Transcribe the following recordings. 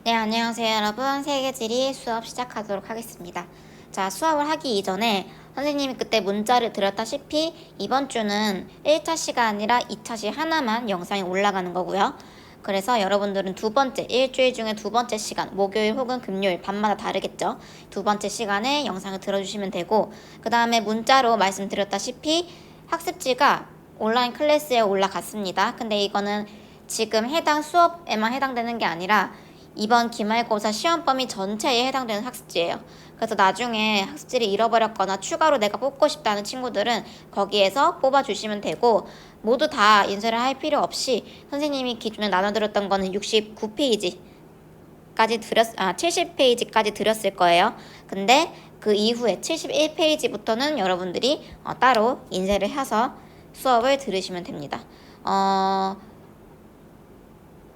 네, 안녕하세요, 여러분. 세계지리 수업 시작하도록 하겠습니다. 자, 수업을 하기 이전에 선생님이 그때 문자를 드렸다시피 이번 주는 1차 시가 아니라 2차 시 하나만 영상이 올라가는 거고요. 그래서 여러분들은 두 번째, 일주일 중에 두 번째 시간, 목요일 혹은 금요일, 밤마다 다르겠죠. 두 번째 시간에 영상을 들어주시면 되고, 그 다음에 문자로 말씀드렸다시피 학습지가 온라인 클래스에 올라갔습니다. 근데 이거는 지금 해당 수업에만 해당되는 게 아니라 이번 기말고사 시험 범위 전체에 해당되는 학습지예요. 그래서 나중에 학습지를 잃어버렸거나 추가로 내가 뽑고 싶다는 친구들은 거기에서 뽑아주시면 되고, 모두 다 인쇄를 할 필요 없이 선생님이 기존에 나눠드렸던 거는 69페이지까지 70페이지까지 드렸을 거예요. 근데 그 이후에 71페이지부터는 여러분들이 따로 인쇄를 해서 수업을 들으시면 됩니다.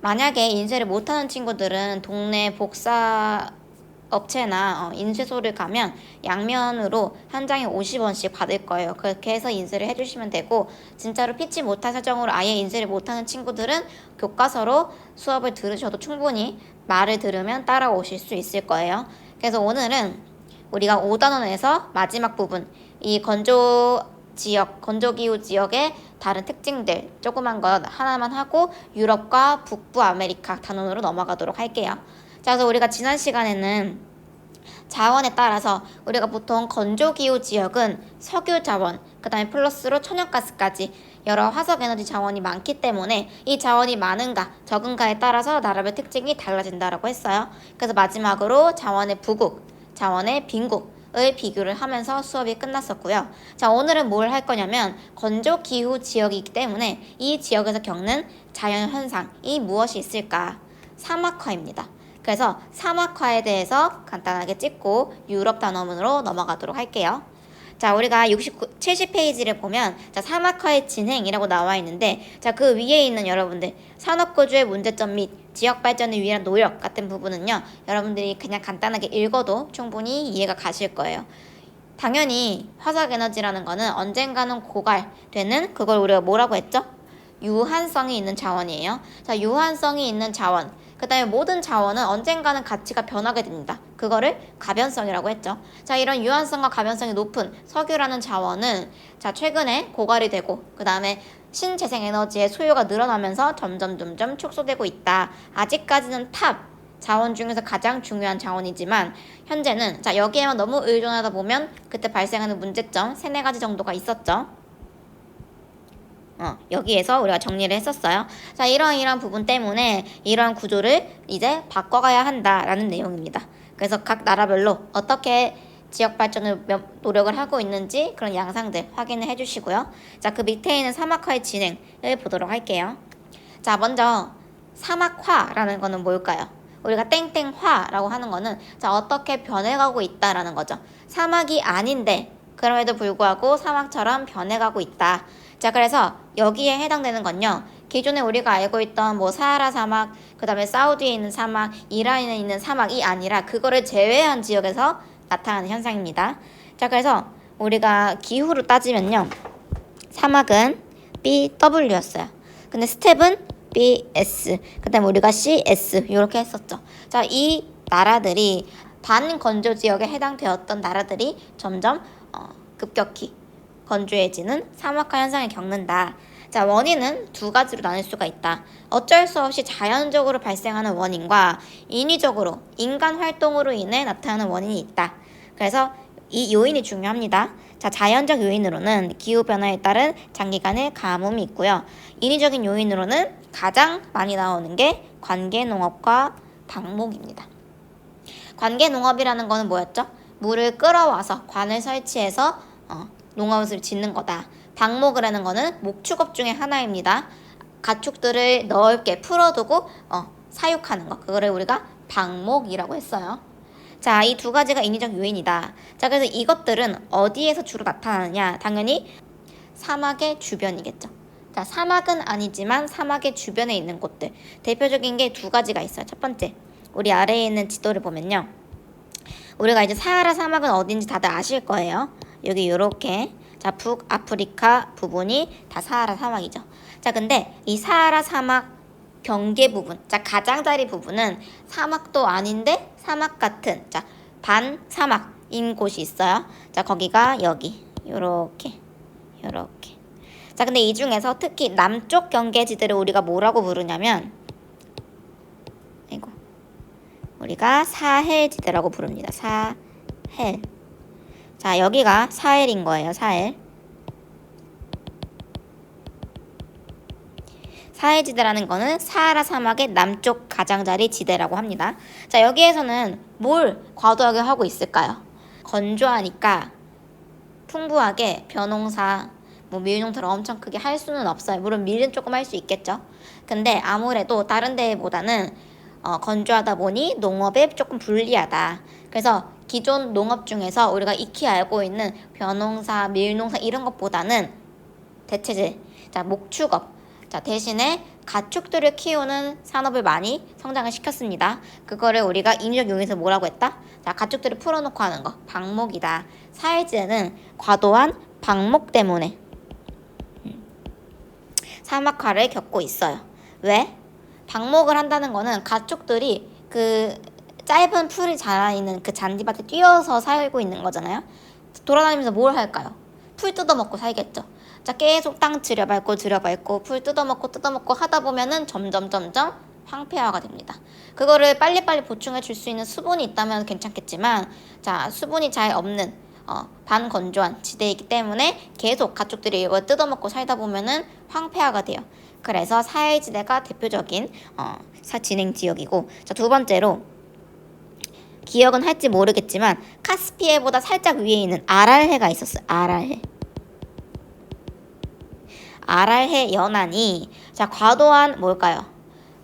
만약에 인쇄를 못하는 친구들은 동네 복사 업체나 인쇄소를 가면 양면으로 한 장에 50원씩 받을 거예요. 그렇게 해서 인쇄를 해주시면 되고, 진짜로 피치 못할 사정으로 아예 인쇄를 못하는 친구들은 교과서로 수업을 들으셔도 충분히 말을 들으면 따라오실 수 있을 거예요. 그래서 오늘은 우리가 5단원에서 마지막 부분, 이 건조기후 지역의 다른 특징들 조그만 것 하나만 하고 유럽과 북부 아메리카 단원으로 넘어가도록 할게요. 자, 그래서 우리가 지난 시간에는 자원에 따라서 우리가 보통 건조기후 지역은 석유 자원, 그 다음에 플러스로 천연가스까지 여러 화석에너지 자원이 많기 때문에 이 자원이 많은가 적은가에 따라서 나라별 특징이 달라진다라고 했어요. 그래서 마지막으로 자원의 부국, 자원의 빈국 을 비교를 하면서 수업이 끝났었고요. 자, 오늘은 뭘 할 거냐면 건조기후 지역이기 때문에 이 지역에서 겪는 자연현상이 무엇이 있을까? 사막화입니다. 그래서 사막화에 대해서 간단하게 찍고 유럽 단원으로 넘어가도록 할게요. 자, 우리가 70페이지를 보면 자, 사막화의 진행이라고 나와 있는데, 자, 그 위에 있는 여러분들 산업거주의 문제점 및 지역발전을 위한 노력 같은 부분은요, 여러분들이 그냥 간단하게 읽어도 충분히 이해가 가실 거예요. 당연히 화석에너지라는 거는 언젠가는 고갈되는, 그걸 우리가 뭐라고 했죠? 유한성이 있는 자원이에요. 자, 유한성이 있는 자원, 그 다음에 모든 자원은 언젠가는 가치가 변하게 됩니다. 그거를 가변성이라고 했죠. 자, 이런 유한성과 가변성이 높은 석유라는 자원은 자, 최근에 고갈이 되고, 그 다음에 신재생에너지의 수요가 늘어나면서 점점 축소되고 있다. 아직까지는 탑 자원 중에서 가장 중요한 자원이지만 현재는 자, 여기에만 너무 의존하다 보면 그때 발생하는 문제점 3-4가지 정도가 있었죠. 여기에서 우리가 정리를 했었어요. 자, 이러한 부분 때문에 이러한 구조를 이제 바꿔가야 한다라는 내용입니다. 그래서 각 나라별로 어떻게 지역 발전을 노력을 하고 있는지 그런 양상들 확인을 해주시고요. 자, 그 밑에 있는 사막화의 진행을 보도록 할게요. 자, 먼저 사막화라는 거는 뭘까요? 우리가 땡땡화라고 하는 거는 자, 어떻게 변해가고 있다라는 거죠. 사막이 아닌데 그럼에도 불구하고 사막처럼 변해가고 있다. 자, 그래서 여기에 해당되는 건요, 기존에 우리가 알고 있던 뭐 사하라 사막, 그 다음에 사우디에 있는 사막, 이란에 있는 사막이 아니라 그거를 제외한 지역에서 나타나는 현상입니다. 자, 그래서 우리가 기후로 따지면요, 사막은 BW였어요. 근데 스텝은 BS, 그 다음에 우리가 CS 이렇게 했었죠. 자, 이 나라들이 반건조 지역에 해당되었던 나라들이 점점 급격히 건조해지는 사막화 현상을 겪는다. 자, 원인은 2가지로 나눌 수가 있다. 어쩔 수 없이 자연적으로 발생하는 원인과 인위적으로 인간 활동으로 인해 나타나는 원인이 있다. 그래서 이 요인이 중요합니다. 자, 자연적 요인으로는 기후변화에 따른 장기간의 가뭄이 있고요. 인위적인 요인으로는 가장 많이 나오는 게 관계농업과 방목입니다. 관계농업이라는 거는 뭐였죠? 물을 끌어와서 관을 설치해서 농업을 짓는 거다. 방목을 하는 거는 목축업 중에 하나입니다. 가축들을 넓게 풀어두고 사육하는 거, 그거를 우리가 방목이라고 했어요. 자, 이 2가지가 인위적 요인이다. 자, 그래서 이것들은 어디에서 주로 나타나느냐? 당연히 사막의 주변이겠죠. 자, 사막은 아니지만 사막의 주변에 있는 곳들, 대표적인 게 2가지가 있어요. 첫 번째, 우리 아래에 있는 지도를 보면요, 우리가 이제 사하라 사막은 어딘지 다들 아실 거예요. 여기 요렇게, 자, 북아프리카 부분이 다 사하라 사막이죠. 자, 근데 이 사하라 사막 경계 부분. 자, 가장자리 부분은 사막도 아닌데 사막 같은, 자, 반사막인 곳이 있어요. 자, 거기가 여기 요렇게. 자, 근데 이 중에서 특히 남쪽 경계지대를 우리가 뭐라고 부르냐면 우리가 사헬지대라고 부릅니다. 사헬. 자, 여기가 사헬인 거예요. 사헬. 사헬지대라는 거는 사하라 사막의 남쪽 가장자리 지대라고 합니다. 자, 여기에서는 뭘 과도하게 하고 있을까요? 건조하니까 풍부하게 벼농사, 밀농사를 엄청 크게 할 수는 없어요. 물론 밀은 조금 할 수 있겠죠. 근데 아무래도 다른 데보다는 건조하다 보니 농업에 조금 불리하다. 그래서 기존 농업 중에서 우리가 익히 알고 있는 벼농사, 밀농사 이런 것보다는 대체제, 자, 목축업, 자, 대신에 가축들을 키우는 산업을 많이 성장을 시켰습니다. 그거를 우리가 인유적 용에서 뭐라고 했다? 자, 가축들을 풀어놓고 하는 거, 방목이다. 사회지대는 과도한 방목 때문에 사막화를 겪고 있어요. 왜? 방목을 한다는 거는 가축들이 그 짧은 풀이 자라있는 그 잔디밭에 뛰어서 살고 있는 거잖아요. 돌아다니면서 뭘 할까요? 풀 뜯어먹고 살겠죠. 자, 계속 땅 들여밟고 풀 뜯어먹고 하다 보면은 점점 황폐화가 됩니다. 그거를 빨리빨리 보충해 줄 수 있는 수분이 있다면 괜찮겠지만, 자, 수분이 잘 없는 반건조한 지대이기 때문에 계속 가축들이 이걸 뜯어먹고 살다 보면은 황폐화가 돼요. 그래서 사해지대가 대표적인 진행 지역이고, 자, 두 번째로 기억은 할지 모르겠지만 카스피해보다 살짝 위에 있는 아랄해가 있었어요. 아랄해 연안이, 자, 과도한 뭘까요?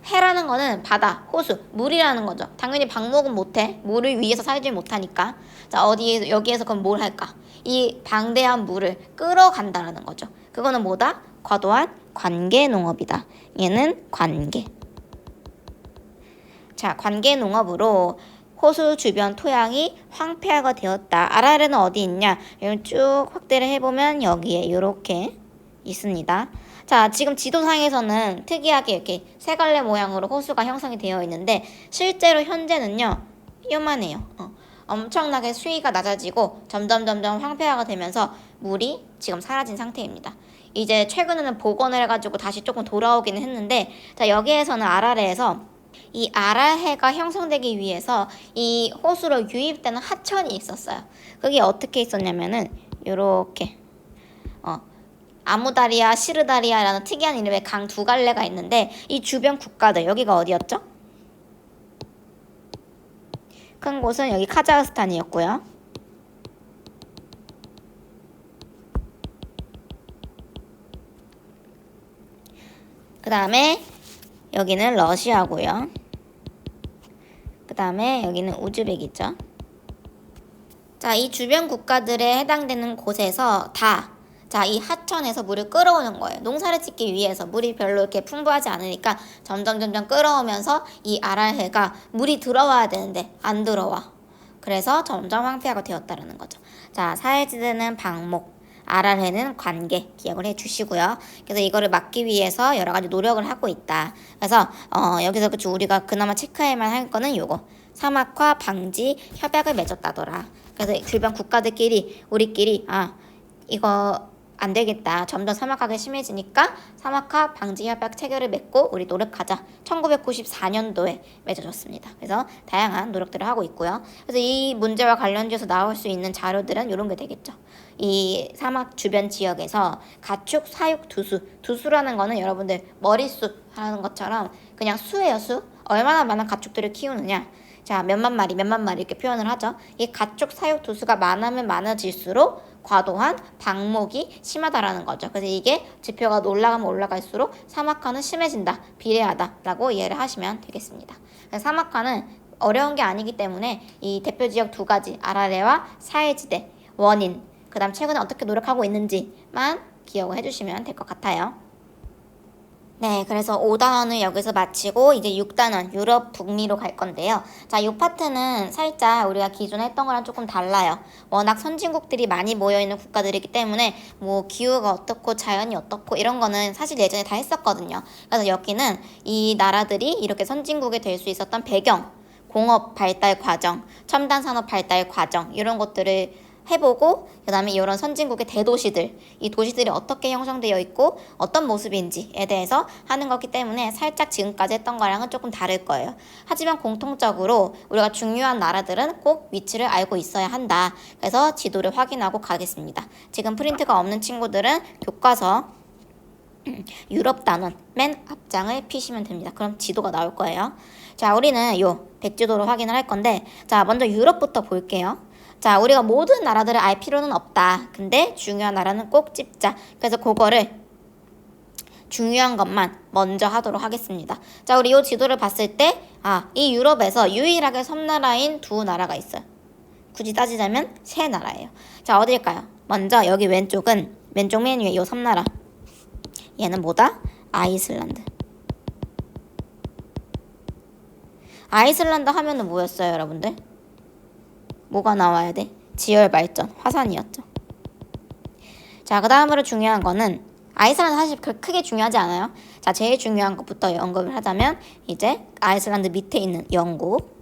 해라는 거는 바다, 호수, 물이라는 거죠. 당연히 방목은 못해. 물을 위에서 살지 못하니까. 자, 여기에서 그럼 뭘 할까? 이 방대한 물을 끌어간다라는 거죠. 그거는 뭐다? 과도한 관계 농업이다. 얘는 관계. 자, 관계 농업으로 호수 주변 토양이 황폐화가 되었다. 아랄해는 어디 있냐? 여기 쭉 확대를 해보면 여기에 이렇게 있습니다. 자, 지금 지도상에서는 특이하게 이렇게 세 갈래 모양으로 호수가 형성이 되어 있는데 실제로 현재는요, 요만해요. 엄청나게 수위가 낮아지고 점점 황폐화가 되면서 물이 지금 사라진 상태입니다. 이제 최근에는 복원을 해가지고 다시 조금 돌아오기는 했는데, 자, 여기에서는 아랄해에서 이 아랄해가 형성되기 위해서 이 호수로 유입되는 하천이 있었어요. 그게 어떻게 있었냐면은 요렇게 아무다리아, 시르다리아라는 특이한 이름의 강 두 갈래가 있는데, 이 주변 국가들, 여기가 어디였죠? 큰 곳은 여기 카자흐스탄이었고요. 그 다음에 여기는 러시아고요. 그 다음에 여기는 우즈벡이죠. 자, 이 주변 국가들에 해당되는 곳에서 자, 이 하천에서 물을 끌어오는 거예요. 농사를 짓기 위해서 물이 별로 이렇게 풍부하지 않으니까 점점 끌어오면서 이 아랄해가 물이 들어와야 되는데 안 들어와. 그래서 점점 황폐화가 되었다는 거죠. 자, 사해지대는 방목, 아랄해는 관계, 기억을 해주시고요. 그래서 이거를 막기 위해서 여러 가지 노력을 하고 있다. 그래서 여기서 우리가 그나마 체크해야만 할 거는 요거, 사막화 방지 협약을 맺었다더라. 그래서 주변 국가들끼리 우리끼리 이거 안 되겠다. 점점 사막화가 심해지니까 사막화 방지 협약 체결을 맺고 우리 노력하자. 1994년도에 맺어졌습니다. 그래서 다양한 노력들을 하고 있고요. 그래서 이 문제와 관련돼서 나올 수 있는 자료들은 이런 게 되겠죠. 이 사막 주변 지역에서 가축, 사육, 두수라는 거는 여러분들 머릿수 하는 것처럼 그냥 수예요, 수. 얼마나 많은 가축들을 키우느냐. 자, 몇만 마리 이렇게 표현을 하죠. 이 가축, 사육, 두수가 많으면 많아질수록 과도한 방목이 심하다라는 거죠. 그래서 이게 지표가 올라가면 올라갈수록 사막화는 심해진다, 비례하다라고 이해를 하시면 되겠습니다. 사막화는 어려운 게 아니기 때문에 이 대표 지역 두 가지, 아랄해와 사해지대, 원인, 그 다음 최근에 어떻게 노력하고 있는지만 기억을 해주시면 될 것 같아요. 네, 그래서 5단원을 여기서 마치고 이제 6단원 유럽 북미로 갈 건데요. 자, 이 파트는 살짝 우리가 기존에 했던 거랑 조금 달라요. 워낙 선진국들이 많이 모여있는 국가들이기 때문에 뭐 기후가 어떻고 자연이 어떻고 이런 거는 사실 예전에 다 했었거든요. 그래서 여기는 이 나라들이 이렇게 선진국이 될 수 있었던 배경, 공업 발달 과정, 첨단 산업 발달 과정 이런 것들을 해보고 그다음에 이런 선진국의 대도시들 이 도시들이 어떻게 형성되어 있고 어떤 모습인지에 대해서 하는 거기 때문에 살짝 지금까지 했던 거랑은 조금 다를 거예요. 하지만 공통적으로 우리가 중요한 나라들은 꼭 위치를 알고 있어야 한다. 그래서 지도를 확인하고 가겠습니다. 지금 프린트가 없는 친구들은 교과서 유럽 단원 맨 앞장을 피시면 됩니다. 그럼 지도가 나올 거예요. 자, 우리는 요 백지도로 확인을 할 건데 자, 먼저 유럽부터 볼게요. 자, 우리가 모든 나라들을 알 필요는 없다. 근데 중요한 나라는 꼭 찝자. 그래서 그거를 중요한 것만 먼저 하도록 하겠습니다. 자, 우리 이 지도를 봤을 때, 이 유럽에서 유일하게 섬나라인 두 나라가 있어요. 굳이 따지자면 세 나라예요. 자, 어딜까요? 먼저 여기 왼쪽은, 왼쪽 맨 위에 이 섬나라. 얘는 뭐다? 아이슬란드. 아이슬란드 하면은 뭐였어요, 여러분들? 뭐가 나와야 돼? 지열 발전, 화산이었죠. 자, 그 다음으로 중요한 거는 아이슬란드 사실 크게 중요하지 않아요. 자, 제일 중요한 것부터 언급을 하자면 이제 아이슬란드 밑에 있는 영국.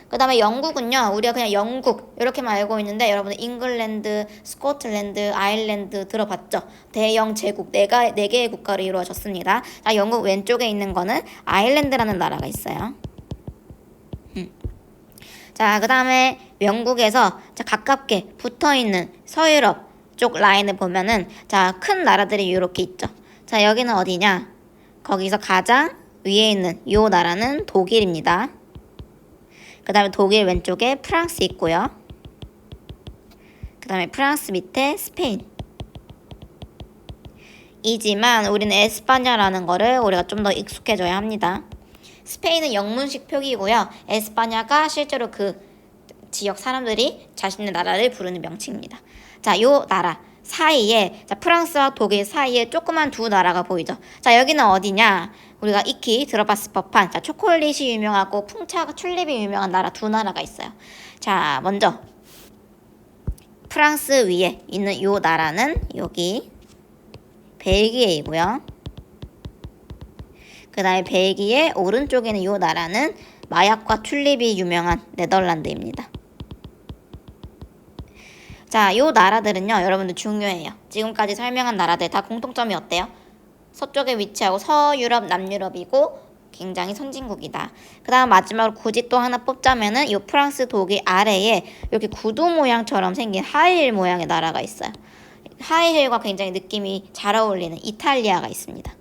그 다음에 영국은요, 우리가 그냥 영국 이렇게만 알고 있는데 여러분들 잉글랜드, 스코틀랜드, 아일랜드 들어봤죠? 대영 제국 네 개의 국가로 이루어졌습니다. 자, 영국 왼쪽에 있는 거는 아일랜드라는 나라가 있어요. 자, 그 다음에 영국에서 가깝게 붙어있는 서유럽 쪽 라인을 보면은 자, 큰 나라들이 이렇게 있죠. 자, 여기는 어디냐? 거기서 가장 위에 있는 이 나라는 독일입니다. 그 다음에 독일 왼쪽에 프랑스 있고요. 그 다음에 프랑스 밑에 스페인. 이지만 우리는 에스파냐라는 거를 우리가 좀 더 익숙해져야 합니다. 스페인은 영문식 표기고요. 에스파냐가 실제로 그 지역 사람들이 자신의 나라를 부르는 명칭입니다. 자, 요 나라 사이에 자, 프랑스와 독일 사이에 조그만 두 나라가 보이죠. 자, 여기는 어디냐? 우리가 익히 들어봤을 법한 자, 초콜릿이 유명하고 풍차 튤립이 유명한 나라 두 나라가 있어요. 자, 먼저 프랑스 위에 있는 요 나라는 여기 벨기에이고요. 그 다음에 벨기에 오른쪽에 있는 이 나라는 마약과 튤립이 유명한 네덜란드입니다. 자, 이 나라들은요, 여러분들 중요해요. 지금까지 설명한 나라들 다 공통점이 어때요? 서쪽에 위치하고 서유럽, 남유럽이고 굉장히 선진국이다. 그 다음 마지막으로 굳이 또 하나 뽑자면은 이 프랑스, 독일 아래에 이렇게 구두 모양처럼 생긴 하이힐 모양의 나라가 있어요. 하이힐과 굉장히 느낌이 잘 어울리는 이탈리아가 있습니다.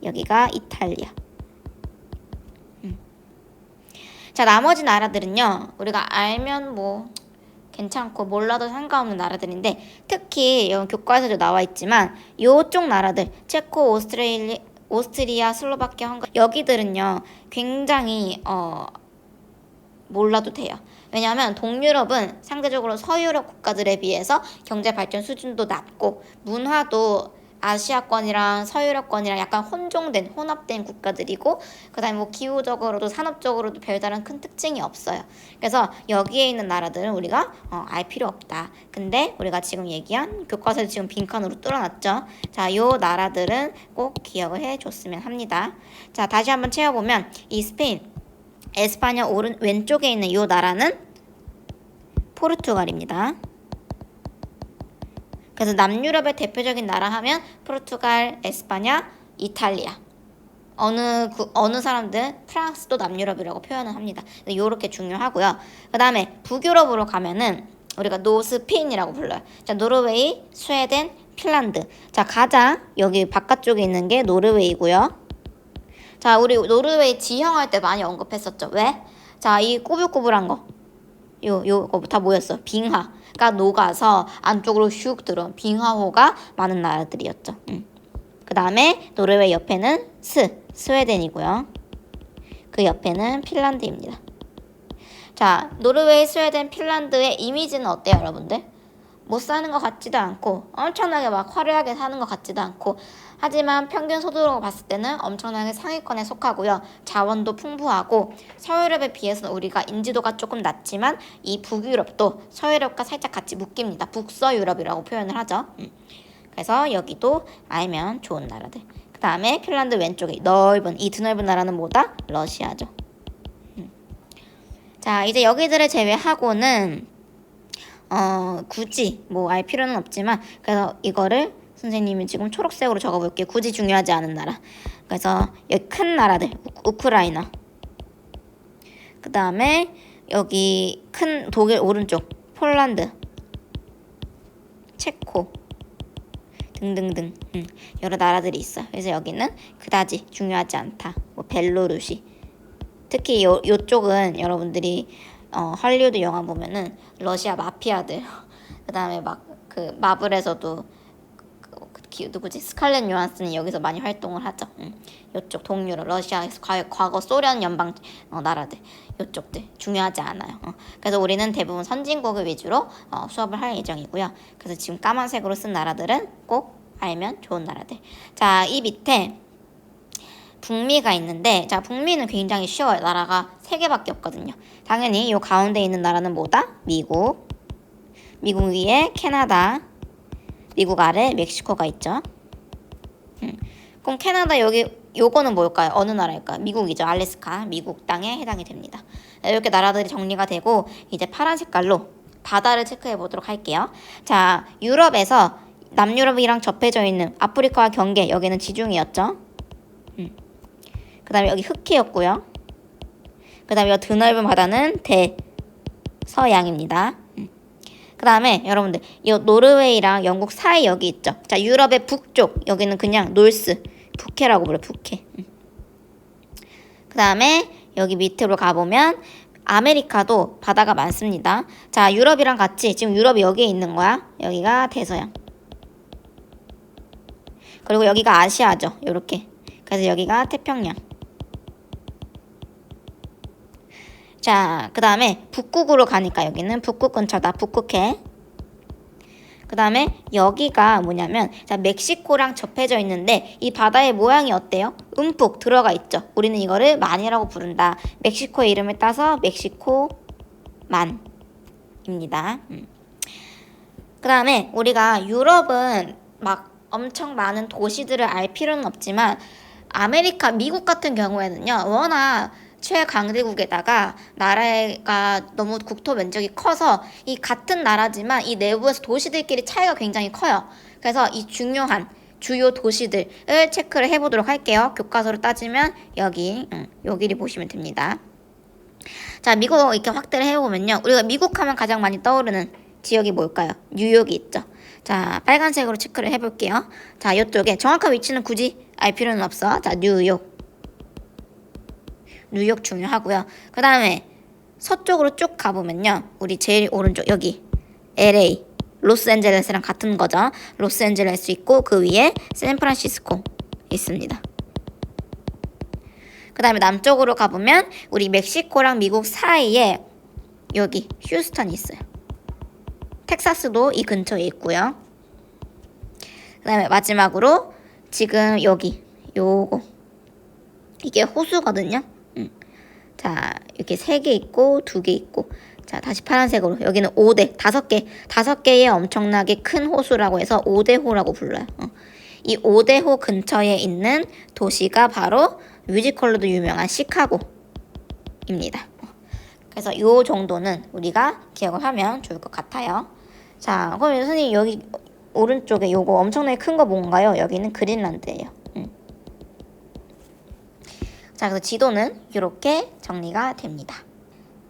여기가 이탈리아. 자, 나머지 나라들은요, 우리가 알면 뭐 괜찮고 몰라도 상관없는 나라들인데 특히 여기 교과서에도 나와 있지만 요쪽 나라들 체코, 오스트리아, 슬로바키아, 헝가리 여기들은요 굉장히 몰라도 돼요. 왜냐하면 동유럽은 상대적으로 서유럽 국가들에 비해서 경제 발전 수준도 낮고 문화도 아시아권이랑 서유럽권이랑 약간 혼합된 국가들이고 그다음에 뭐 기후적으로도 산업적으로도 별다른 큰 특징이 없어요. 그래서 여기에 있는 나라들은 우리가 알 필요 없다. 근데 우리가 지금 얘기한 교과서에 지금 빈칸으로 뚫어놨죠. 자, 요 나라들은 꼭 기억을 해줬으면 합니다. 자, 다시 한번 채워보면 이 스페인, 에스파냐 왼쪽에 있는 요 나라는 포르투갈입니다. 그래서 남유럽의 대표적인 나라 하면 포르투갈, 에스파냐, 이탈리아. 어느 사람들은 프랑스도 남유럽이라고 표현을 합니다. 요렇게 중요하고요. 그 다음에 북유럽으로 가면은 우리가 노스핀이라고 불러요. 자, 노르웨이, 스웨덴, 핀란드. 자, 가장 여기 바깥쪽에 있는 게 노르웨이고요. 자, 우리 노르웨이 지형할 때 많이 언급했었죠. 왜? 자, 이 꾸불꾸불한 거. 요거 다 뭐였어? 빙하가 녹아서 안쪽으로 슉 들어온 빙하호가 많은 나라들이었죠. 그 다음에 노르웨이 옆에는 스웨덴이고요. 그 옆에는 핀란드입니다. 자, 노르웨이, 스웨덴, 핀란드의 이미지는 어때요, 여러분들? 못 사는 것 같지도 않고 엄청나게 막 화려하게 사는 것 같지도 않고 하지만 평균 소득으로 봤을 때는 엄청나게 상위권에 속하고요. 자원도 풍부하고 서유럽에 비해서는 우리가 인지도가 조금 낮지만 이 북유럽도 서유럽과 살짝 같이 묶입니다. 북서유럽이라고 표현을 하죠. 그래서 여기도 알면 좋은 나라들. 그 다음에 핀란드 왼쪽에 넓은 이 드넓은 나라는 뭐다? 러시아죠. 자, 이제 여기들을 제외하고는 굳이 뭐 알 필요는 없지만 그래서 이거를 선생님이 지금 초록색으로 적어볼게요. 굳이 중요하지 않은 나라. 그래서 여기 큰 나라들 우크라이나, 그 다음에 여기 큰 독일 오른쪽 폴란드, 체코 등등등 여러 나라들이 있어요. 그래서 여기는 그다지 중요하지 않다. 뭐 벨로루시, 특히 요쪽은 여러분들이 할리우드 영화 보면은 러시아 마피아들 그 다음에 막 그 마블에서도 누구지? 스칼렛 요한슨이 여기서 많이 활동을 하죠. 요쪽 동유럽, 러시아에서 과거 소련 연방 나라들 요쪽들 중요하지 않아요. 그래서 우리는 대부분 선진국을 위주로 수업을 할 예정이고요. 그래서 지금 까만색으로 쓴 나라들은 꼭 알면 좋은 나라들. 자, 이 밑에 북미가 있는데, 자, 북미는 굉장히 쉬워요. 나라가 3개밖에 없거든요. 당연히 이 가운데 있는 나라는 뭐다? 미국. 미국 위에 캐나다, 미국 아래 멕시코가 있죠. 그럼 캐나다 요거는 뭘까요? 어느 나라일까요? 미국이죠. 알래스카, 미국 땅에 해당이 됩니다. 이렇게 나라들이 정리가 되고 이제 파란 색깔로 바다를 체크해 보도록 할게요. 자, 유럽에서 남유럽이랑 접해져 있는 아프리카와 경계, 여기는 지중해였죠. 그 다음에 여기 흑해였고요. 그 다음에 이 드넓은 바다는 대서양입니다. 그 다음에 여러분들 이 노르웨이랑 영국 사이 여기 있죠. 자, 유럽의 북쪽 여기는 그냥 놀스 북해라고 불러요. 북해. 그 다음에 여기 밑으로 가보면 아메리카도 바다가 많습니다. 자, 유럽이랑 같이 지금 유럽이 여기에 있는 거야. 여기가 대서양. 그리고 여기가 아시아죠. 요렇게. 그래서 여기가 태평양. 자, 그 다음에 북극으로 가니까 여기는 북극 근처다. 북극해. 그 다음에 여기가 뭐냐면, 자, 멕시코랑 접해져 있는데 이 바다의 모양이 어때요? 움푹 들어가 있죠. 우리는 이거를 만이라고 부른다. 멕시코의 이름을 따서 멕시코만입니다. 그 다음에 우리가 유럽은 막 엄청 많은 도시들을 알 필요는 없지만 아메리카, 미국 같은 경우에는요, 워낙 최강대국에다가 나라가 너무 국토 면적이 커서 이 같은 나라지만 이 내부에서 도시들끼리 차이가 굉장히 커요. 그래서 이 중요한 주요 도시들을 체크를 해보도록 할게요. 교과서로 따지면 여기를 보시면 됩니다. 자, 미국 이렇게 확대를 해보면요, 우리가 미국 하면 가장 많이 떠오르는 지역이 뭘까요? 뉴욕이 있죠. 자, 빨간색으로 체크를 해볼게요. 자, 이쪽에 정확한 위치는 굳이 알 필요는 없어. 자, 뉴욕 중요하고요. 그 다음에 서쪽으로 쭉 가보면요, 우리 제일 오른쪽 여기 LA 로스앤젤레스랑 같은 거죠. 로스앤젤레스 있고 그 위에 샌프란시스코 있습니다. 그 다음에 남쪽으로 가보면 우리 멕시코랑 미국 사이에 여기 휴스턴이 있어요. 텍사스도 이 근처에 있고요. 그 다음에 마지막으로 지금 여기 요거 이게 호수거든요. 자, 이렇게 3개 있고 2개 있고, 자, 다시 파란색으로 여기는 5개의 엄청나게 큰 호수라고 해서 5대호라고 불러요. 이 5대호 근처에 있는 도시가 바로 뮤지컬로도 유명한 시카고입니다. 그래서 이 정도는 우리가 기억을 하면 좋을 것 같아요. 자, 그럼 선생님 여기 오른쪽에 요거 엄청나게 큰 거 뭔가요? 여기는 그린란드예요. 자, 그래서 지도는 이렇게 정리가 됩니다.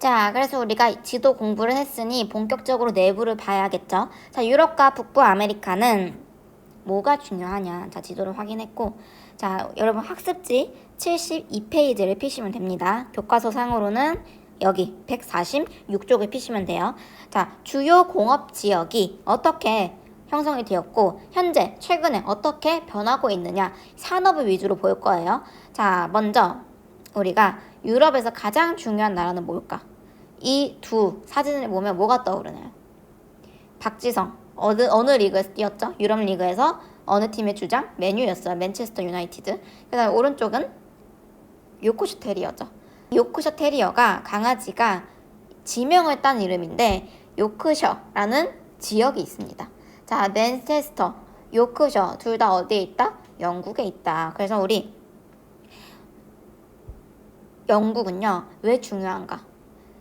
자, 그래서 우리가 지도 공부를 했으니 본격적으로 내부를 봐야겠죠. 자, 유럽과 북부 아메리카는 뭐가 중요하냐. 자, 지도를 확인했고, 자, 여러분 학습지 72페이지를 피시면 됩니다. 교과서 상으로는 여기 146쪽을 피시면 돼요. 자, 주요 공업 지역이 어떻게 형성이 되었고 현재 최근에 어떻게 변하고 있느냐, 산업을 위주로 볼 거예요. 자, 먼저 우리가 유럽에서 가장 중요한 나라는 뭘까? 이 두 사진을 보면 뭐가 떠오르나요? 박지성 어느 리그에서 뛰었죠? 유럽 리그에서 어느 팀의 주장? 맨유였어요. 맨체스터 유나이티드. 그다음에 오른쪽은 요크셔 테리어죠. 요크셔 테리어가 강아지가 지명을 딴 이름인데 요크셔라는 지역이 있습니다. 자, 맨체스터, 요크셔 둘 다 어디에 있다? 영국에 있다. 그래서 우리 영국은요, 왜 중요한가?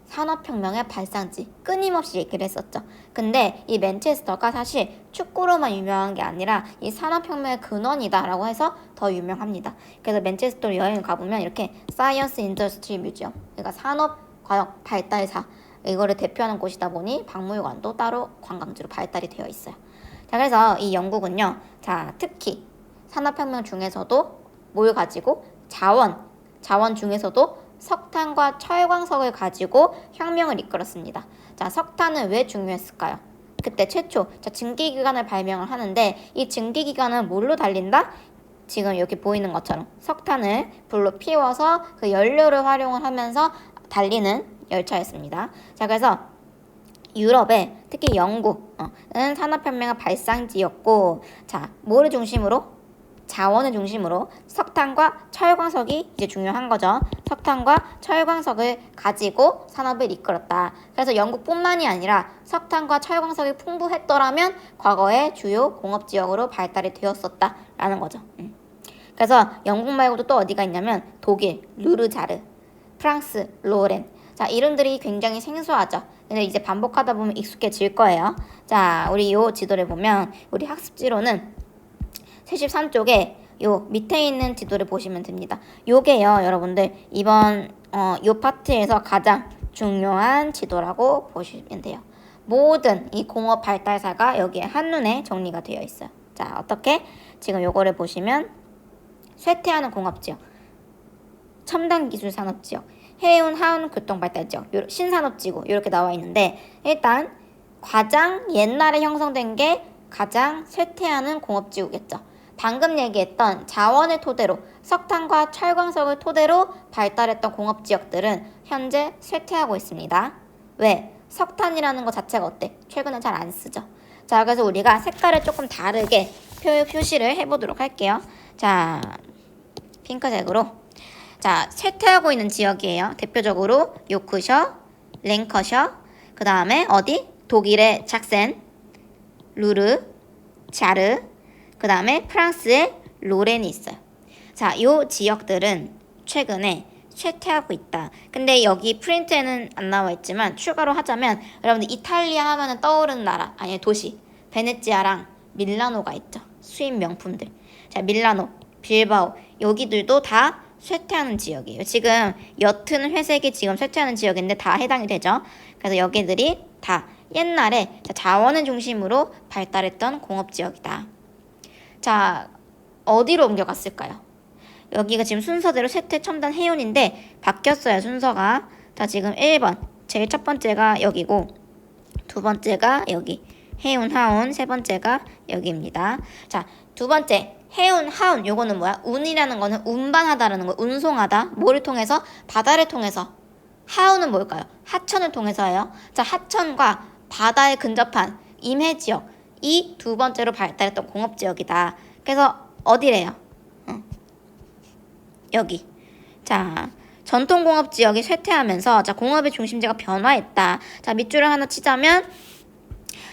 산업혁명의 발상지 끊임없이 얘기를 했었죠. 근데 이 맨체스터가 사실 축구로만 유명한 게 아니라 이 산업혁명의 근원이다 라고 해서 더 유명합니다. 그래서 맨체스터로 여행을 가보면 이렇게 사이언스 인더스트리 뮤지엄, 그러니까 산업과학 발달사, 이거를 대표하는 곳이다 보니 박물관도 따로 관광지로 발달이 되어 있어요. 자, 그래서 이 영국은요, 자, 특히 산업혁명 중에서도 뭘 가지고 자원 중에서도 석탄과 철광석을 가지고 혁명을 이끌었습니다. 자, 석탄은 왜 중요했을까요? 그때 최초 증기기관을 발명을 하는데 이 증기기관은 뭘로 달린다? 지금 여기 보이는 것처럼 석탄을 불로 피워서 그 연료를 활용을 하면서 달리는 열차였습니다. 자, 그래서 유럽에 특히 영국은 산업혁명의 발상지였고, 자, 뭐를 중심으로? 자원을 중심으로 석탄과 철광석이 이제 중요한 거죠. 석탄과 철광석을 가지고 산업을 이끌었다. 그래서 영국뿐만이 아니라 석탄과 철광석이 풍부했더라면 과거의 주요 공업지역으로 발달이 되었었다라는 거죠. 그래서 영국 말고도 또 어디가 있냐면 독일, 루르자르, 프랑스, 로렌. 자, 이름들이 굉장히 생소하죠. 근데 이제 반복하다 보면 익숙해질 거예요. 자, 우리 요 지도를 보면 우리 학습지로는 73쪽에 요 밑에 있는 지도를 보시면 됩니다. 요게요, 여러분들 이번 요 파트에서 가장 중요한 지도라고 보시면 돼요. 모든 이 공업 발달사가 여기에 한눈에 정리가 되어 있어요. 자, 어떻게? 지금 요거를 보시면 쇠퇴하는 공업지역, 첨단 기술 산업지역, 해운 하운 교통 발달지역, 신산업지구 이렇게 나와 있는데, 일단 가장 옛날에 형성된 게 가장 쇠퇴하는 공업지구겠죠. 방금 얘기했던 자원을 토대로 석탄과 철광석을 토대로 발달했던 공업지역들은 현재 쇠퇴하고 있습니다. 왜? 석탄이라는 것 자체가 어때? 최근에 잘 안 쓰죠. 자, 그래서 우리가 색깔을 조금 다르게 표시를 해보도록 할게요. 자, 핑크색으로. 자, 쇠퇴하고 있는 지역이에요. 대표적으로 요크셔, 랭커셔, 그 다음에 어디? 독일의 작센, 루르, 자르, 그 다음에 프랑스의 로렌이 있어요. 자, 요 지역들은 최근에 쇠퇴하고 있다. 근데 여기 프린트에는 안 나와 있지만 추가로 하자면 여러분들 이탈리아 하면은 떠오르는 나라, 아니 도시, 베네치아랑 밀라노가 있죠. 수입 명품들. 자, 밀라노, 빌바오, 여기들도 다 쇠퇴하는 지역이에요. 지금 옅은 회색이 지금 쇠퇴하는 지역인데 다 해당이 되죠. 그래서 여기들이 다 옛날에 자원을 중심으로 발달했던 공업지역이다. 자, 어디로 옮겨갔을까요? 여기가 지금 순서대로 쇠퇴 첨단 해운인데 바뀌었어요, 순서가. 자, 지금 1번 제일 첫 번째가 여기고 두 번째가 여기 해운 하운, 세 번째가 여기입니다. 자, 두 번째 해운 하운, 요거는 뭐야? 운이라는 거는 운반하다라는 거예요. 운송하다. 뭐를 통해서? 바다를 통해서. 하운은 뭘까요? 하천을 통해서예요. 자, 하천과 바다에 근접한 임해지역, 이 두 번째로 발달했던 공업지역이다. 그래서 어디래요? 여기. 자, 전통공업지역이 쇠퇴하면서 자, 공업의 중심지가 변화했다. 자, 밑줄을 하나 치자면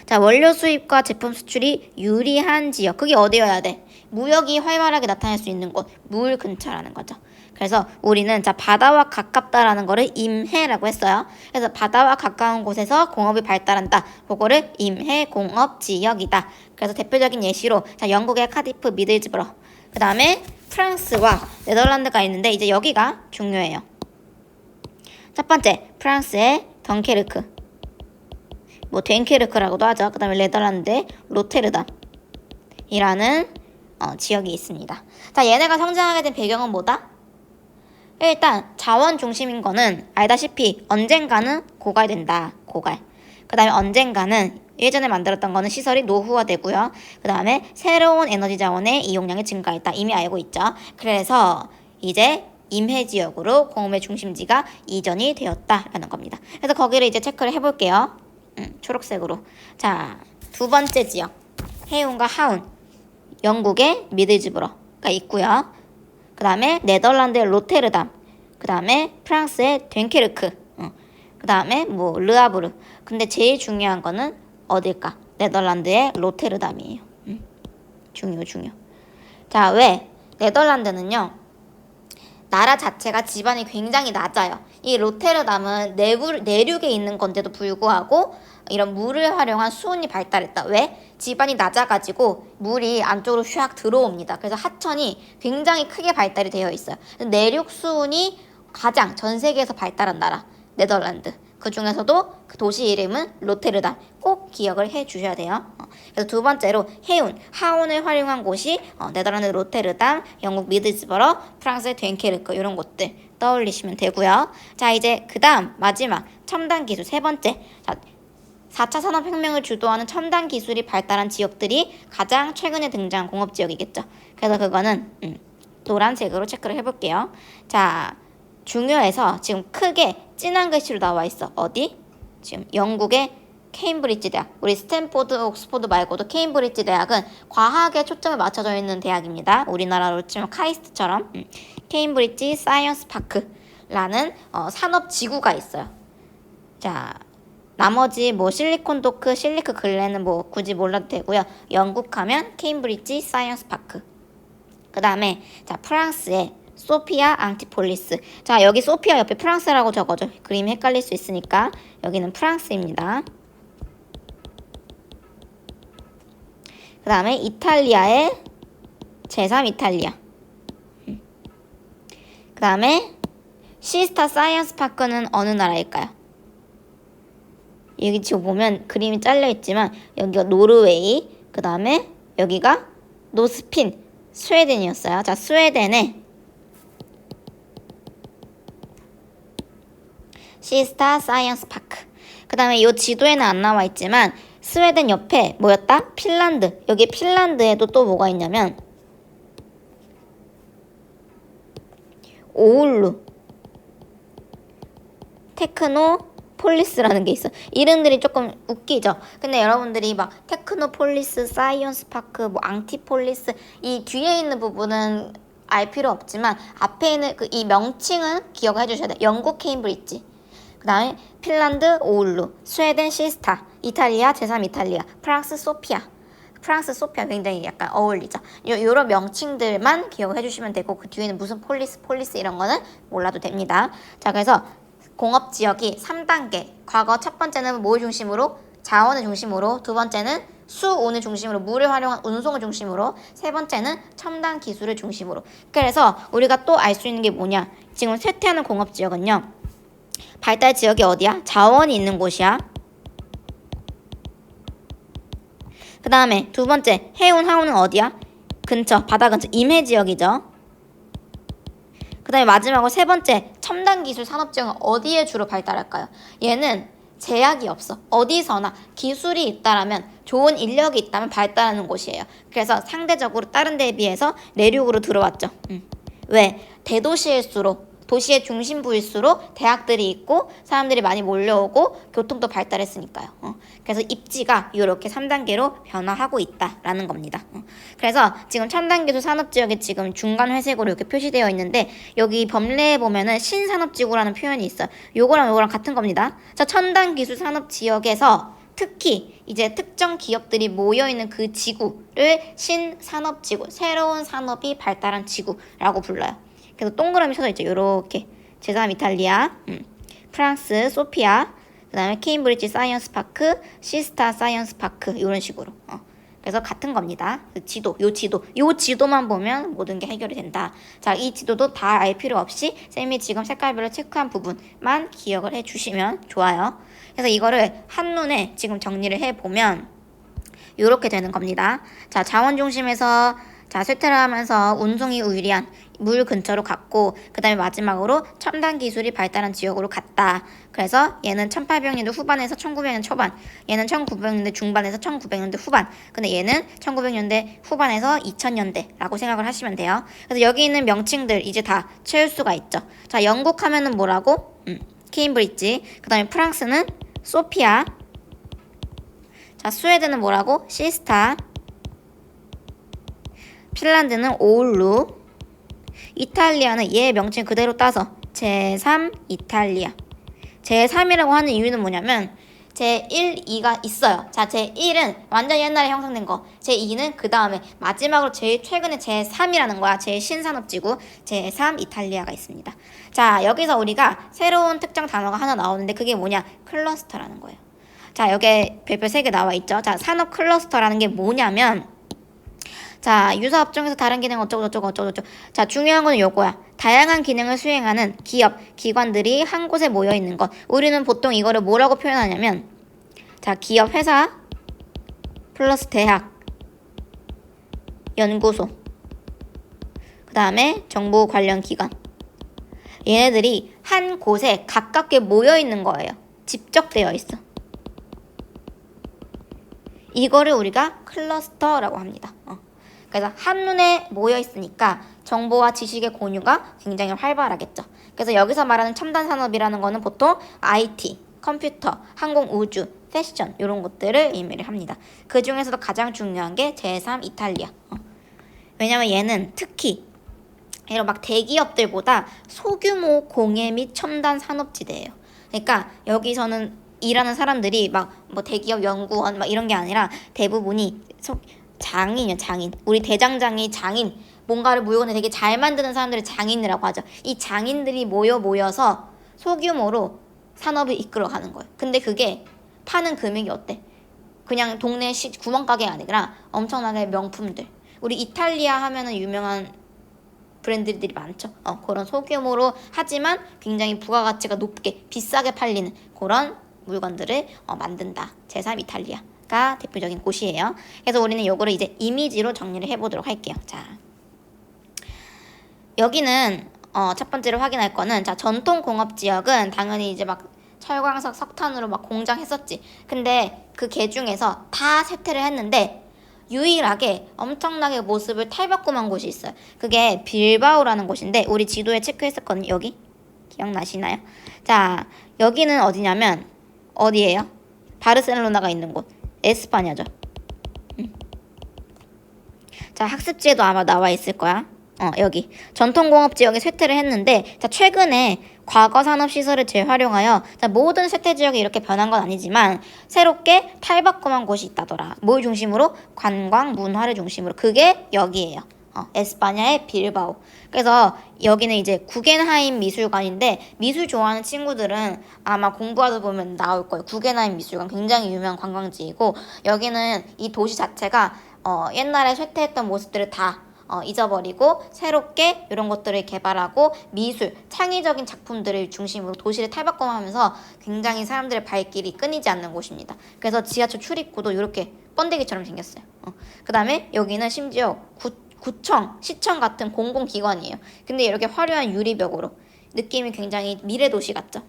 자, 원료 수입과 제품 수출이 유리한 지역. 그게 어디여야 돼? 무역이 활발하게 나타날 수 있는 곳, 물 근처라는 거죠. 그래서 우리는 자, 바다와 가깝다라는 거를 임해라고 했어요. 그래서 바다와 가까운 곳에서 공업이 발달한다. 그거를 임해 공업 지역이다. 그래서 대표적인 예시로 자, 영국의 카디프, 미들즈버러, 그 다음에 프랑스와 네덜란드가 있는데 이제 여기가 중요해요. 첫 번째, 프랑스의 덩케르크, 뭐 덴케르크라고도 하죠. 그 다음에 네덜란드의 로테르담이라는 지역이 있습니다. 자, 얘네가 성장하게 된 배경은 뭐다? 일단 자원 중심인 거는 알다시피 언젠가는 고갈된다. 고갈. 그 다음에 언젠가는 예전에 만들었던 거는 시설이 노후화되고요. 그 다음에 새로운 에너지 자원의 이용량이 증가했다. 이미 알고 있죠. 그래서 이제 임해지역으로 공업의 중심지가 이전이 되었다라는 겁니다. 그래서 거기를 이제 체크를 해볼게요. 초록색으로. 자, 두 번째 지역. 해운과 하운. 영국의 미드즈버러가 있고요. 그 다음에 네덜란드의 로테르담, 그 다음에 프랑스의 됴케르크, 그 다음에 뭐 르아브르. 근데 제일 중요한 거는 어딜까? 네덜란드의 로테르담이에요. 중요. 자, 왜? 네덜란드는요, 나라 자체가 지반이 굉장히 낮아요. 이 로테르담은 내륙에 있는 건데도 불구하고 이런 물을 활용한 수온이 발달했다. 왜? 지반이 낮아가지고 물이 안쪽으로 샥 들어옵니다. 그래서 하천이 굉장히 크게 발달이 되어 있어요. 내륙 수온이 가장 전 세계에서 발달한 나라, 네덜란드. 그 중에서도 그 도시 이름은 로테르담. 꼭 기억을 해 주셔야 돼요. 그래서 두 번째로 해운, 하온을 활용한 곳이 네덜란드 로테르담, 영국 미드스버러, 프랑스의 됴케르크 이런 곳들 떠올리시면 되고요. 자, 이제 그 다음 마지막 첨단 기술 세 번째. 자, 4차 산업혁명을 주도하는 첨단 기술이 발달한 지역들이 가장 최근에 등장한 공업지역이겠죠. 그래서 그거는 노란색으로 체크를 해볼게요. 자, 중요해서 지금 크게 진한 글씨로 나와 있어. 어디? 지금 영국의 케임브리지 대학. 우리 스탠포드, 옥스포드 말고도 케임브리지 대학은 과학에 초점을 맞춰져 있는 대학입니다. 우리나라로 치면 카이스트처럼 케임브리지 사이언스 파크라는 산업지구가 있어요. 자, 나머지 뭐 실리콘도크, 실리크 글렌은 뭐 굳이 몰라도 되고요. 영국 하면 케임브리지 사이언스 파크. 그 다음에 자, 프랑스의 소피아 앙티폴리스. 자, 여기 소피아 옆에 프랑스라고 적어줘. 그림이 헷갈릴 수 있으니까 여기는 프랑스입니다. 그 다음에 이탈리아의 제3 이탈리아. 그 다음에 시스타 사이언스 파크는 어느 나라일까요? 여기 지금 보면 그림이 잘려 있지만 여기가 노르웨이, 그 다음에 여기가 노스핀, 스웨덴이었어요. 자, 스웨덴의 시스타 사이언스 파크. 그 다음에 이 지도에는 안 나와 있지만 스웨덴 옆에 뭐였다? 핀란드. 여기 핀란드에도 또 뭐가 있냐면 오울루 테크노폴리스라는 게 있어. 이름들이 조금 웃기죠. 근데 여러분들이 막 테크노폴리스, 사이언스 파크, 뭐 앙티폴리스 이 뒤에 있는 부분은 알 필요 없지만 앞에 있는 이 명칭은 기억해 주셔야 돼요. 영국 케임브리지, 그 다음에 핀란드 오울루, 스웨덴 시스타, 이탈리아 제3 이탈리아, 프랑스 소피아. 프랑스 소피아 굉장히 약간 어울리죠. 요런 명칭들만 기억을 해주시면 되고 그 뒤에는 무슨 폴리스 이런 거는 몰라도 됩니다. 자, 그래서 공업지역이 3단계. 과거 첫 번째는 뭘 중심으로? 자원을 중심으로. 두 번째는 수온을 중심으로, 물을 활용한 운송을 중심으로. 세 번째는 첨단 기술을 중심으로. 그래서 우리가 또 알 수 있는 게 뭐냐? 지금 쇠퇴하는 공업지역은요, 발달 지역이 어디야? 자원이 있는 곳이야. 그 다음에 두 번째, 해운, 하운은 어디야? 근처, 바다 근처, 임해 지역이죠. 그 다음에 마지막으로 세 번째, 첨단 기술 산업지역은 어디에 주로 발달할까요? 얘는 제약이 없어. 어디서나 기술이 있다라면, 좋은 인력이 있다면 발달하는 곳이에요. 그래서 상대적으로 다른 데에 비해서 내륙으로 들어왔죠. 왜? 대도시일수록, 도시의 중심부일수록 대학들이 있고 사람들이 많이 몰려오고 교통도 발달했으니까요. 그래서 입지가 이렇게 3단계로 변화하고 있다라는 겁니다. 그래서 지금 첨단기술 산업지역이 지금 중간 회색으로 이렇게 표시되어 있는데 여기 법례에 보면은 신산업지구라는 표현이 있어요. 요거랑 같은 겁니다. 자, 첨단기술 산업지역에서 특히 이제 특정 기업들이 모여있는 그 지구를 신산업지구, 새로운 산업이 발달한 지구라고 불러요. 그래서 동그라미 쳐져 있죠. 요렇게 제3 이탈리아, 프랑스 소피아, 그 다음에 케임브리지 사이언스 파크, 시스타 사이언스 파크 이런 식으로. 그래서 같은 겁니다. 요 지도만 보면 모든 게 해결이 된다. 자, 이 지도도 다 알 필요 없이 쌤이 지금 색깔별로 체크한 부분만 기억을 해주시면 좋아요. 그래서 이거를 한눈에 지금 정리를 해보면 요렇게 되는 겁니다. 자, 자원 중심에서 쇠퇴를 하면서 운송이 유리한 물 근처로 갔고, 그 다음에 마지막으로 첨단 기술이 발달한 지역으로 갔다. 그래서 얘는 1800년대 후반에서 1900년 초반, 얘는 1900년대 중반에서 1900년대 후반, 근데 얘는 1900년대 후반에서 2000년대라고 생각을 하시면 돼요. 그래서 여기 있는 명칭들 이제 다 채울 수가 있죠. 자, 영국 하면은 뭐라고? 케임브리지. 그 다음에 프랑스는 소피아. 자, 스웨덴은 뭐라고? 시스타. 핀란드는 오울루, 이탈리아는 얘 명칭 그대로 따서 제3 이탈리아. 제3이라고 하는 이유는 뭐냐면 제1, 2가 있어요. 자, 제1은 완전 옛날에 형성된 거. 제2는 그 다음에 마지막으로 제일 최근에 제3이라는 거야. 제일 신산업지구 제3 이탈리아가 있습니다. 자, 여기서 우리가 새로운 특정 단어가 하나 나오는데 그게 뭐냐? 클러스터라는 거예요. 자, 여기에 별표 3개 나와 있죠. 자, 산업 클러스터라는 게 뭐냐면 자, 유사업종에서 다른 기능 어쩌고. 자, 중요한 건 요거야. 다양한 기능을 수행하는 기업, 기관들이 한 곳에 모여 있는 것. 우리는 보통 이거를 뭐라고 표현하냐면 자, 기업, 회사 플러스 대학, 연구소, 그 다음에 정부 관련 기관. 얘네들이 한 곳에 가깝게 모여 있는 거예요. 집적되어 있어. 이거를 우리가 클러스터라고 합니다. 그래서 한눈에 모여 있으니까 정보와 지식의 공유가 굉장히 활발하겠죠. 그래서 여기서 말하는 첨단 산업이라는 거는 보통 IT, 컴퓨터, 항공, 우주, 패션 이런 것들을 의미를 합니다. 그 중에서도 가장 중요한 게 제3 이탈리아. 왜냐면 얘는 특히 이런 막 대기업들보다 소규모 공예 및 첨단 산업지대예요. 그러니까 여기서는 일하는 사람들이 막 뭐 대기업 연구원 막 이런 게 아니라 대부분이 장인이요, 장인. 우리 대장장이 장인. 뭔가를 물건을 되게 잘 만드는 사람들을 장인이라고 하죠. 이 장인들이 모여서 소규모로 산업을 이끌어가는 거예요. 근데 그게 파는 금액이 어때? 그냥 동네 구멍가게가 아니라 엄청나게 명품들. 우리 이탈리아 하면은 유명한 브랜드들이 많죠. 그런 소규모로 하지만 굉장히 부가가치가 높게 비싸게 팔리는 그런 물건들을 만든다. 제3 이탈리아가 대표적인 곳이에요. 그래서 우리는 요거를 이제 이미지로 정리를 해보도록 할게요. 자, 여기는 첫 번째로 확인할 거는 자, 전통 공업 지역은 당연히 이제 막 철광석, 석탄으로 막 공장 했었지. 근데 그 개 중에서 다 쇠퇴를 했는데 유일하게 엄청나게 모습을 탈바꿈한 곳이 있어요. 그게 빌바오라는 곳인데 우리 지도에 체크했었거든요. 여기 기억나시나요? 자, 여기는 어디냐면 어디예요? 바르셀로나가 있는 곳. 에스파냐죠. 자, 학습지에도 아마 나와 있을 거야. 여기 전통공업지역에 쇠퇴를 했는데 자, 최근에 과거산업시설을 재활용하여 자, 모든 쇠퇴지역이 이렇게 변한 건 아니지만 새롭게 탈바꿈한 곳이 있다더라. 뭘 중심으로? 관광, 문화를 중심으로. 그게 여기예요. 에스파냐의 빌바오. 그래서 여기는 이제 구겐하임 미술관인데 미술 좋아하는 친구들은 아마 공부하다 보면 나올 거예요. 구겐하임 미술관 굉장히 유명한 관광지이고 여기는 이 도시 자체가 옛날에 쇠퇴했던 모습들을 다 잊어버리고 새롭게 이런 것들을 개발하고 미술, 창의적인 작품들을 중심으로 도시를 탈바꿈하면서 굉장히 사람들의 발길이 끊이지 않는 곳입니다. 그래서 지하철 출입구도 이렇게 번데기처럼 생겼어요. 그 다음에 여기는 심지어 구청, 시청 같은 공공기관이에요. 근데 이렇게 화려한 유리벽으로 느낌이 굉장히 미래도시 같죠.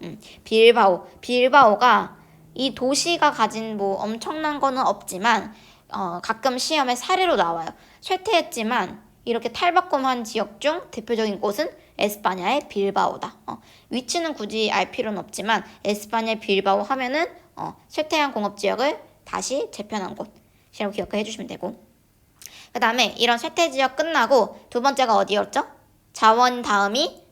빌바오가 이 도시가 가진 뭐 엄청난 거는 없지만 가끔 시험에 사례로 나와요. 쇠퇴했지만 이렇게 탈바꿈한 지역 중 대표적인 곳은 에스파냐의 빌바오다. 위치는 굳이 알 필요는 없지만 에스파냐의 빌바오 하면은 쇠퇴한 공업지역을 다시 재편한 곳이라고 기억해 주시면 되고 그 다음에 이런 쇠퇴 지역 끝나고 두 번째가 어디였죠? 자원 다음이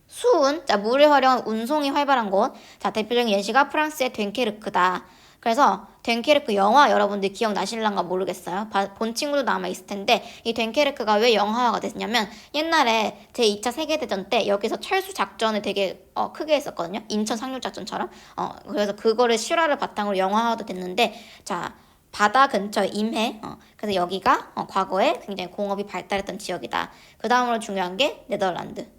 수운, 자, 물을 활용한 운송이 활발한 곳. 자, 대표적인 예시가 프랑스의 됴케르크다. 그래서 됴케르크 영화 여러분들 기억나실란가 모르겠어요. 본 친구도 남아 있을 텐데 이 됴케르크가 왜 영화화가 됐냐면 옛날에 제2차 세계대전 때 여기서 철수 작전을 되게 크게 했었거든요. 인천 상륙작전처럼. 그래서 그거를 실화를 바탕으로 영화화도 됐는데 자, 바다 근처 임해. 그래서 여기가 과거에 굉장히 공업이 발달했던 지역이다. 그 다음으로 중요한 게 네덜란드.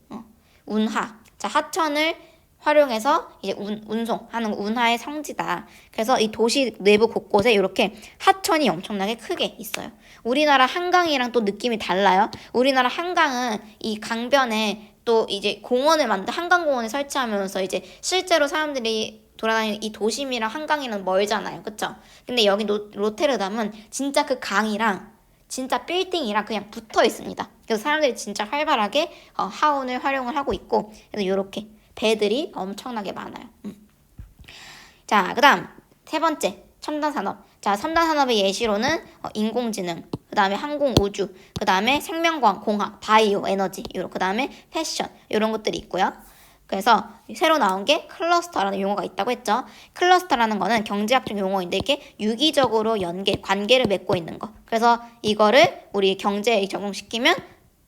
운하. 자, 하천을 활용해서 이제 운송하는 운하의 성지다. 그래서 이 도시 내부 곳곳에 이렇게 하천이 엄청나게 크게 있어요. 우리나라 한강이랑 또 느낌이 달라요. 우리나라 한강은 이 강변에 또 이제 한강공원을 설치하면서 이제 실제로 사람들이 돌아다니는 이 도심이랑 한강이랑 멀잖아요. 그쵸? 근데 여기 로테르담은 진짜 그 강이랑 진짜 빌딩이랑 그냥 붙어 있습니다. 그래서 사람들이 진짜 활발하게 하원을 활용을 하고 있고 그래서 이렇게 배들이 엄청나게 많아요. 자, 그 다음 세 번째 첨단 산업. 자, 첨단 산업의 예시로는 인공지능, 그 다음에 항공 우주, 그 다음에 생명과학, 공학, 바이오, 에너지, 그 다음에 패션 이런 것들이 있고요. 그래서 새로 나온 게 클러스터라는 용어가 있다고 했죠. 클러스터라는 거는 경제학적 용어인데 이게 유기적으로 관계를 맺고 있는 거. 그래서 이거를 우리 경제에 적용시키면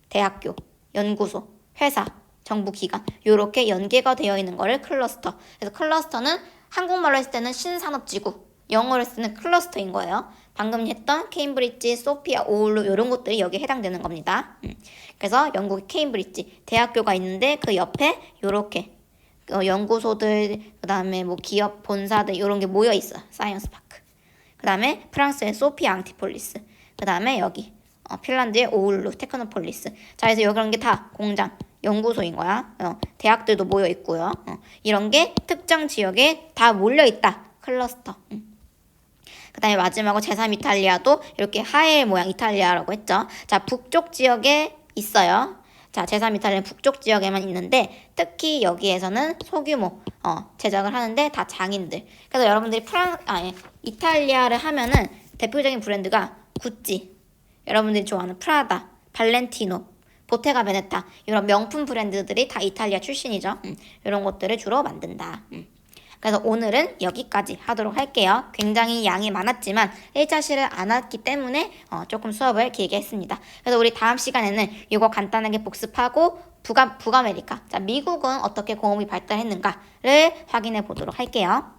대학교, 연구소, 회사, 정부기관 이렇게 연계가 되어 있는 거를 클러스터. 그래서 클러스터는 한국말로 했을 때는 신산업지구, 영어로 했을 때는 클러스터인 거예요. 방금 했던 케임브리지, 소피아, 오울루 이런 것들이 여기에 해당되는 겁니다. 그래서 영국의 케임브리지 대학교가 있는데 그 옆에 이렇게 연구소들, 그 다음에 뭐 기업 본사들 이런 게 모여 있어요. 사이언스 파크. 그 다음에 프랑스의 소피아 앙티폴리스. 그 다음에 여기 핀란드의 오울루 테크노폴리스. 자, 그래서 여기 그런 게 다 공장, 연구소인 거야. 대학들도 모여 있고요. 이런 게 특정 지역에 다 몰려 있다. 클러스터. 그 다음에 마지막으로 제3 이탈리아도 이렇게 하엘 모양 이탈리아라고 했죠. 자, 북쪽 지역에 있어요. 자, 제3 이탈리아는 북쪽 지역에만 있는데 특히 여기에서는 소규모 제작을 하는데 다 장인들. 그래서 여러분들이 이탈리아를 하면은 대표적인 브랜드가 구찌, 여러분들이 좋아하는 프라다, 발렌티노, 보테가 베네타 이런 명품 브랜드들이 다 이탈리아 출신이죠. 이런 것들을 주로 만든다. 그래서 오늘은 여기까지 하도록 할게요. 굉장히 양이 많았지만 1차 시를 안 왔기 때문에 조금 수업을 길게 했습니다. 그래서 우리 다음 시간에는 이거 간단하게 복습하고 북아메리카, 자, 미국은 어떻게 공업이 발달했는가를 확인해 보도록 할게요.